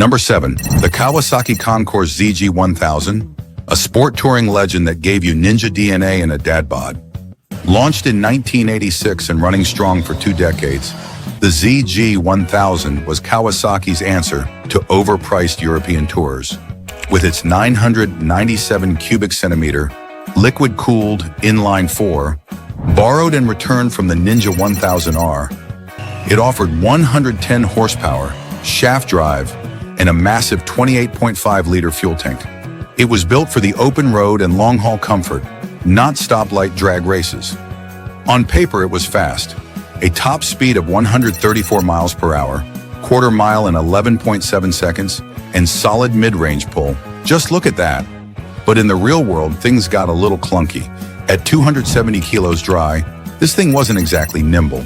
Number 7. The Kawasaki Concours ZG-1000, a sport touring legend that gave you ninja DNA and a dad bod. Launched in 1986 and running strong for 2 decades, the ZG-1000 was Kawasaki's answer to overpriced European tours. With its 997 cubic centimeter, liquid-cooled inline-4, borrowed and returned from the Ninja 1000R, it offered 110 horsepower, shaft drive, and a massive 28.5-liter fuel tank. It was built for the open road and long-haul comfort, not stoplight drag races. On paper, it was fast. A top speed of 134 miles per hour, quarter mile in 11.7 seconds, and solid mid-range pull. Just look at that. But in the real world, things got a little clunky. At 270 kilos dry, this thing wasn't exactly nimble.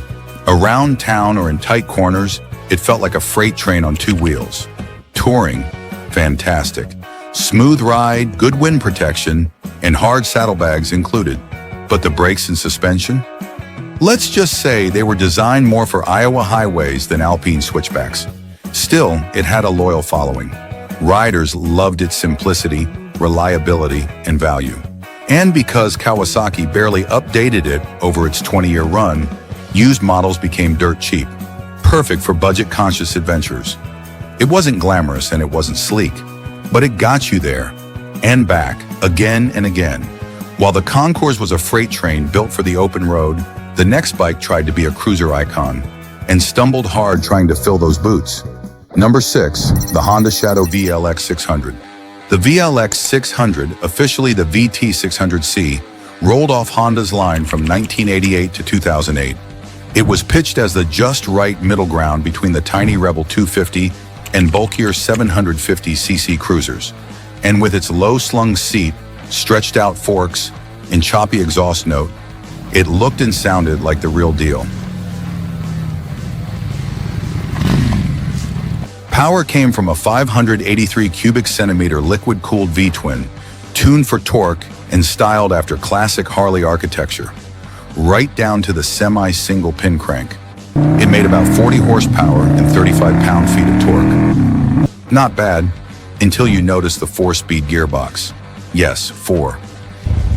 Around town or in tight corners, it felt like a freight train on 2 wheels. Touring, fantastic. Smooth ride, good wind protection, and hard saddlebags included. But the brakes and suspension? Let's just say they were designed more for Iowa highways than Alpine switchbacks. Still, it had a loyal following. Riders loved its simplicity, reliability, and value. And because Kawasaki barely updated it over its 20-year run, used models became dirt cheap, perfect for budget-conscious adventures. It wasn't glamorous and it wasn't sleek, but it got you there and back again and again. While the Concours was a freight train built for the open road, the next bike tried to be a cruiser icon and stumbled hard trying to fill those boots. Number 6, the Honda Shadow VLX 600. The VLX 600, officially the VT 600C, rolled off Honda's line from 1988 to 2008. It was pitched as the just right middle ground between the tiny Rebel 250 and bulkier 750cc cruisers. And with its low-slung seat, stretched out forks, and choppy exhaust note, it looked and sounded like the real deal. Power came from a 583 cubic centimeter liquid-cooled V-twin, tuned for torque and styled after classic Harley architecture, right down to the semi-single pin crank. It made about 40 horsepower and 35 pound-feet of torque. Not bad, until you notice the 4-speed gearbox. Yes, 4.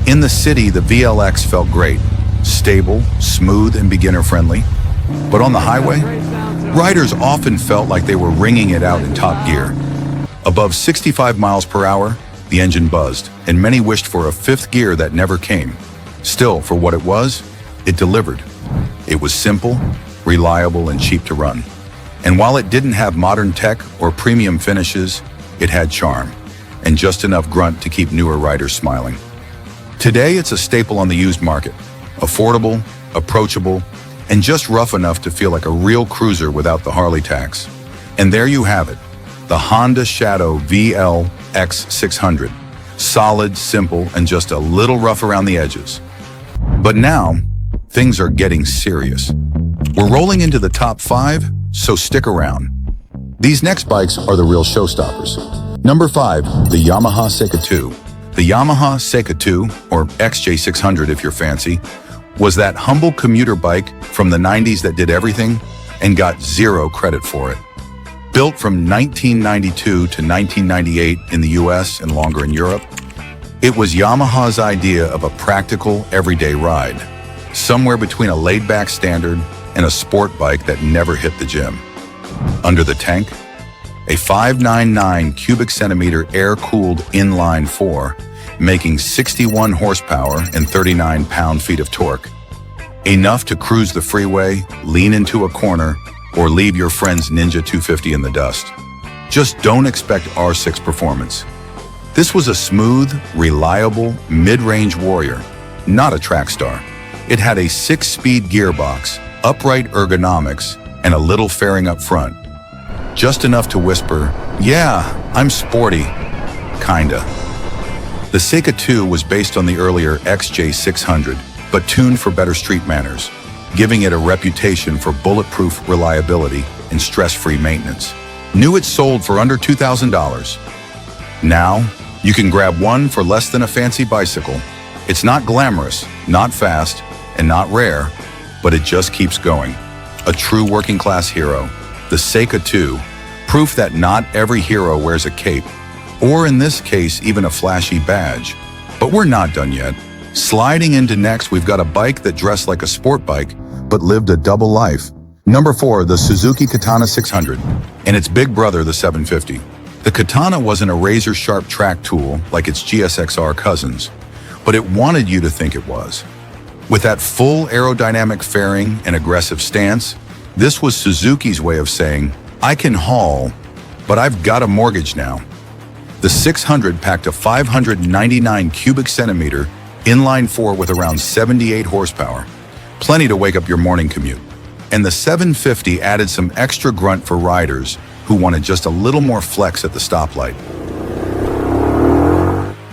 In the city, the VLX felt great, stable, smooth, and beginner-friendly. But on the highway, riders often felt like they were wringing it out in top gear. Above 65 miles per hour, the engine buzzed, and many wished for a 5th gear that never came. Still, for what it was, it delivered. It was simple, reliable, and cheap to run. And while it didn't have modern tech or premium finishes, it had charm, and just enough grunt to keep newer riders smiling. Today, it's a staple on the used market. Affordable, approachable, and just rough enough to feel like a real cruiser without the Harley tax. And there you have it, the Honda Shadow VLX 600. Solid, simple, and just a little rough around the edges. But now, things are getting serious. We're rolling into the top 5, so stick around. These next bikes are the real showstoppers. Number 5, the Yamaha Seika 2. The Yamaha Seika 2, or XJ600 if you're fancy, was that humble commuter bike from the 90s that did everything and got zero credit for it. Built from 1992 to 1998 in the US and longer in Europe, it was Yamaha's idea of a practical, everyday ride, somewhere between a laid-back standard and a sport bike that never hit the gym. Under the tank, a 599 cubic centimeter air-cooled inline 4, making 61 horsepower and 39 pound-feet of torque. Enough to cruise the freeway, lean into a corner, or leave your friend's Ninja 250 in the dust. Just don't expect R6 performance. This was a smooth, reliable, mid-range warrior, not a track star. It had a 6-speed gearbox, upright ergonomics, and a little fairing up front. Just enough to whisper, "Yeah, I'm sporty." Kinda. The Seika 2 was based on the earlier XJ600, but tuned for better street manners, giving it a reputation for bulletproof reliability and stress-free maintenance. Knew it sold for under $2,000. Now, you can grab one for less than a fancy bicycle. It's not glamorous, not fast, and not rare, but it just keeps going. A true working-class hero, the Seika 2, Proof that not every hero wears a cape, or in this case, even a flashy badge. But we're not done yet. Sliding into next, we've got a bike that dressed like a sport bike, but lived a double life. Number 4, the Suzuki Katana 600, and its big brother, the 750. The Katana wasn't a razor-sharp track tool like its GSXR cousins, but it wanted you to think it was. With that full aerodynamic fairing and aggressive stance, this was Suzuki's way of saying, I can haul, but I've got a mortgage now. The 600 packed a 599 cubic centimeter inline 4 with around 78 horsepower, plenty to wake up your morning commute. And the 750 added some extra grunt for riders who wanted just a little more flex at the stoplight.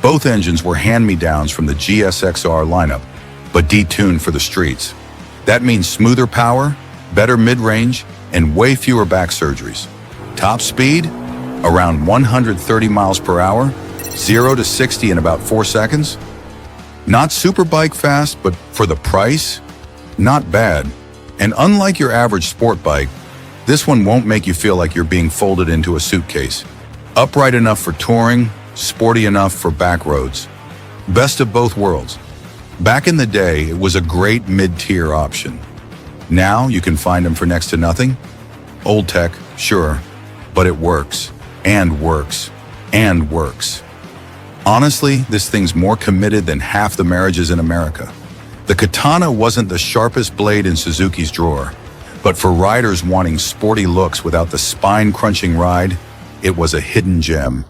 Both engines were hand-me-downs from the GSXR lineup, but detuned for the streets. That means smoother power, better mid-range, and way fewer back surgeries. Top speed? Around 130 miles per hour, 0 to 60 in about 4 seconds. Not super bike fast, but for the price, not bad. And unlike your average sport bike, this one won't make you feel like you're being folded into a suitcase. Upright enough for touring, sporty enough for back roads. Best of both worlds. Back in the day, it was a great mid-tier option. Now you can find them for next to nothing. Old tech, sure, but it works, and works, and works. Honestly, this thing's more committed than half the marriages in America. The Katana wasn't the sharpest blade in Suzuki's drawer, but for riders wanting sporty looks without the spine-crunching ride, it was a hidden gem.